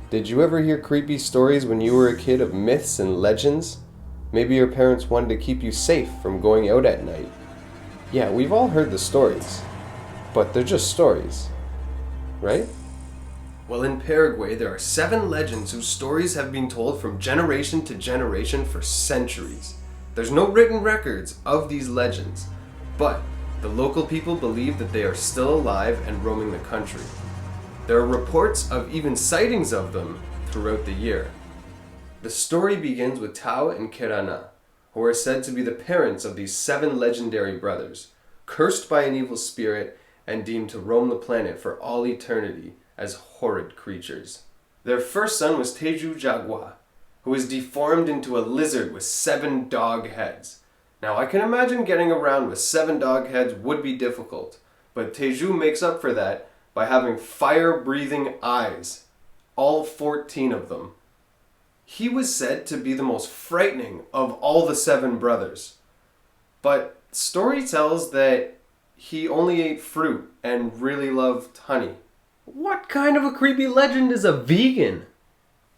Did you ever hear creepy stories when you were a kid of myths and legends? Maybe your parents wanted to keep you safe from going out at night. Yeah, we've all heard the stories, but they're just stories, right? Well, in Paraguay, there are 7 legends whose stories have been told from generation to generation for centuries. There's no written records of these legends, but the local people believe that they are still alive and roaming the country. There are reports of even sightings of them throughout the year. The story begins with Tao and Kadena, who are said to be the parents of these 7 legendary brothers, cursed by an evil spirit and deemed to roam the planet for all eternity as horrid creatures. Their first son was Jaguar, who was deformed into a lizard with 7 dog heads. Now I can imagine getting around with 7 dog heads would be difficult, but Teju makes up for that by having fire-breathing eyes, all 14 of them. He was said to be the most frightening of all the 7 brothers. But story tells that he only ate fruit and really loved honey. What kind of a creepy legend is a vegan?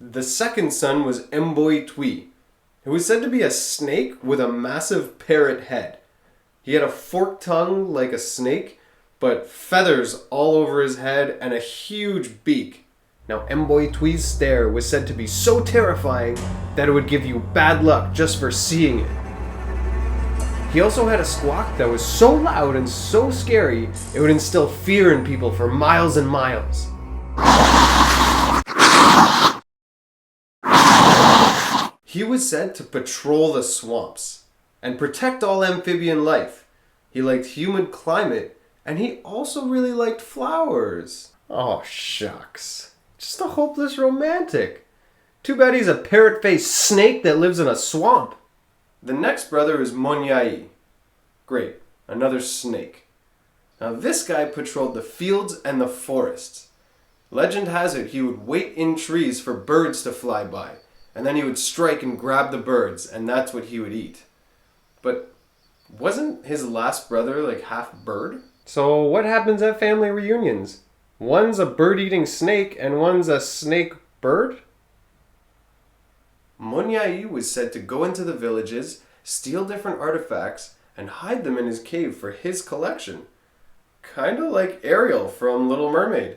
The second son was Mboy, who was said to be a snake with a massive parrot head. He had a forked tongue like a snake, but feathers all over his head and a huge beak. Now, Mboy's stare was said to be so terrifying that it would give you bad luck just for seeing it. He also had a squawk that was so loud and so scary, it would instill fear in people for miles and miles. He was said to patrol the swamps and protect all amphibian life. He liked humid climate, and he also really liked flowers. Oh, shucks. Just a hopeless romantic. Too bad he's a parrot-faced snake that lives in a swamp. The next brother is Monia. Great, another snake. Now this guy patrolled the fields and the forests. Legend has it he would wait in trees for birds to fly by, and then he would strike and grab the birds, and that's what he would eat. But wasn't his last brother like half bird? So what happens at family reunions? One's a bird-eating snake and one's a snake bird? Monia was said to go into the villages, steal different artifacts, and hide them in his cave for his collection. Kinda like Ariel from Little Mermaid.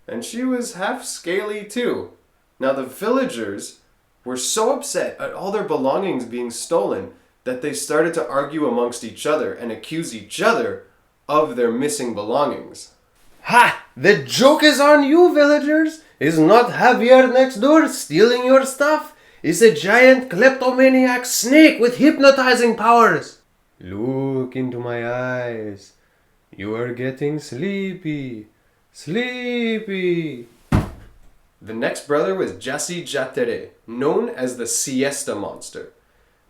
And she was half scaly too. Now the villagers were so upset at all their belongings being stolen that they started to argue amongst each other and accuse each other of their missing belongings. Ha! The joke is on you, villagers! Is not Javier next door stealing your stuff? It's a giant kleptomaniac snake with hypnotizing powers. Look into my eyes. You are getting sleepy. Sleepy. The next brother was Jessie J, known as the Siesta Monster.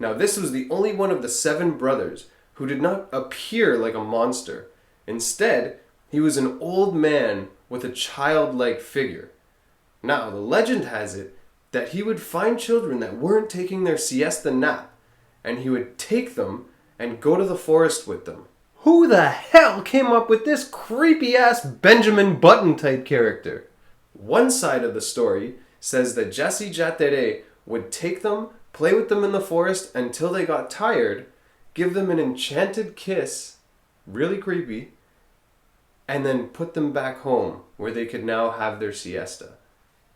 Now this was the only one of the 7 brothers who did not appear like a monster. Instead, he was an old man with a childlike figure. Now, the legend has it that he would find children that weren't taking their siesta nap, and he would take them and go to the forest with them. Who the hell came up with this creepy-ass Benjamin Button type character? One side of the story says that Jessie J would take them, play with them in the forest until they got tired, give them an enchanted kiss, really creepy, and then put them back home where they could now have their siesta.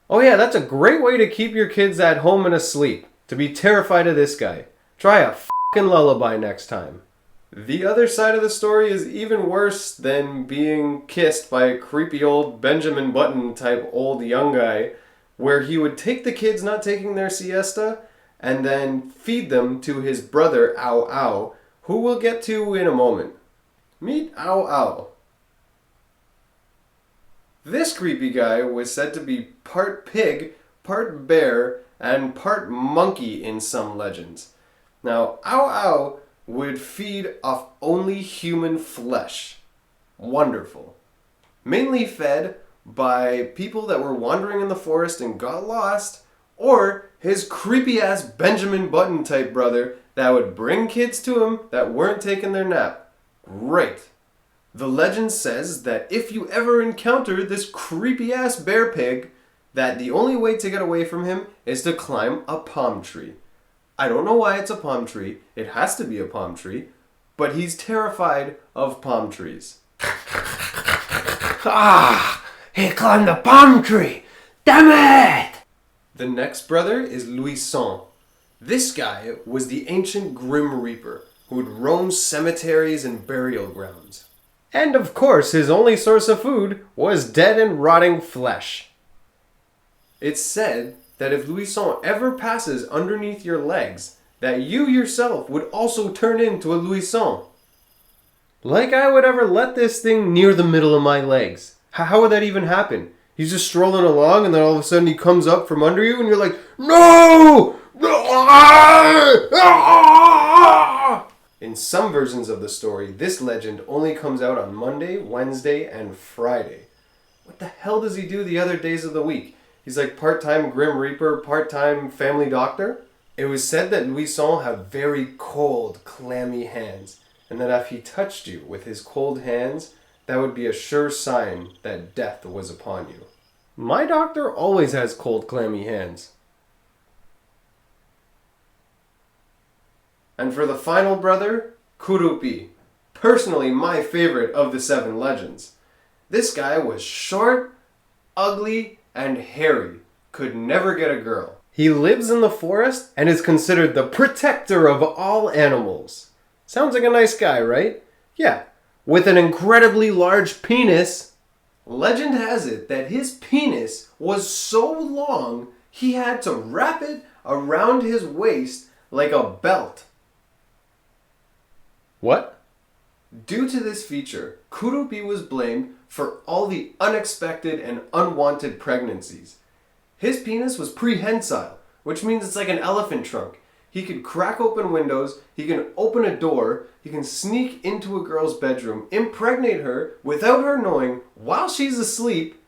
Oh yeah, that's a great way to keep your kids at home and asleep, to be terrified of this guy. Try a fucking lullaby next time. The other side of the story is even worse than being kissed by a creepy old Benjamin Button type old young guy, where he would take the kids not taking their siesta and then feed them to his brother Ow Ow, who we'll get to in a moment. Meet Ow Ow. This creepy guy was said to be part pig, part bear, and part monkey in some legends. Now, Ow Ow would feed off only human flesh. Wonderful. Mainly fed by people that were wandering in the forest and got lost, or his creepy-ass Benjamin Button type brother that would bring kids to him that weren't taking their nap. Great. The legend says that if you ever encounter this creepy-ass bear pig, that the only way to get away from him is to climb a palm tree. I don't know why it's a palm tree. It has to be a palm tree. But he's terrified of palm trees. Ah! He climbed the palm tree! Damn it! The next brother is Louie Song. This guy was the ancient Grim Reaper who would roam cemeteries and burial grounds. And of course, his only source of food was dead and rotting flesh. It's said that if Louie Song ever passes underneath your legs, that you yourself would also turn into a Louie Song. Like I would ever let this thing near the middle of my legs. How would that even happen? He's just strolling along and then all of a sudden he comes up from under you and you're like, no! In some versions of the story, this legend only comes out on Monday, Wednesday, and Friday. What the hell does he do the other days of the week? He's like part-time Grim Reaper, part-time family doctor? It was said that Louie Song had very cold, clammy hands, and that if he touched you with his cold hands, that would be a sure sign that death was upon you. My doctor always has cold, clammy hands. And for the final brother, Kurupi. Personally, my favorite of the 7 legends. This guy was short, ugly, and hairy. Could never get a girl. He lives in the forest and is considered the protector of all animals. Sounds like a nice guy, right? Yeah. With an incredibly large penis. Legend has it that his penis was so long he had to wrap it around his waist like a belt. What? Due to this feature, Kurupi was blamed for all the unexpected and unwanted pregnancies. His penis was prehensile, which means it's like an elephant trunk. He could crack open windows, he can open a door, he can sneak into a girl's bedroom, impregnate her without her knowing while she's asleep,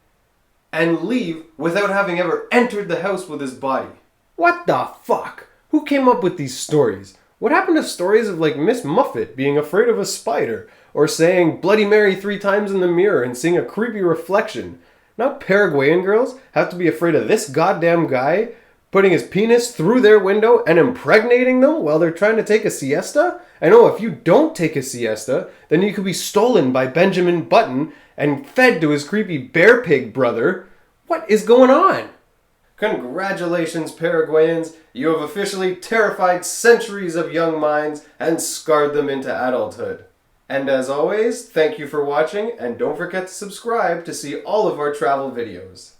and leave without having ever entered the house with his body. What the fuck? Who came up with these stories? What happened to stories of like Miss Muffet being afraid of a spider, or saying Bloody Mary 3 times in the mirror and seeing a creepy reflection? Now Paraguayan girls have to be afraid of this goddamn guy putting his penis through their window and impregnating them while they're trying to take a siesta? I know if you don't take a siesta, then you could be stolen by Benjamin Button and fed to his creepy bear pig brother. What is going on? Congratulations, Paraguayans. You have officially terrified centuries of young minds and scarred them into adulthood. And as always, thank you for watching, and don't forget to subscribe to see all of our travel videos.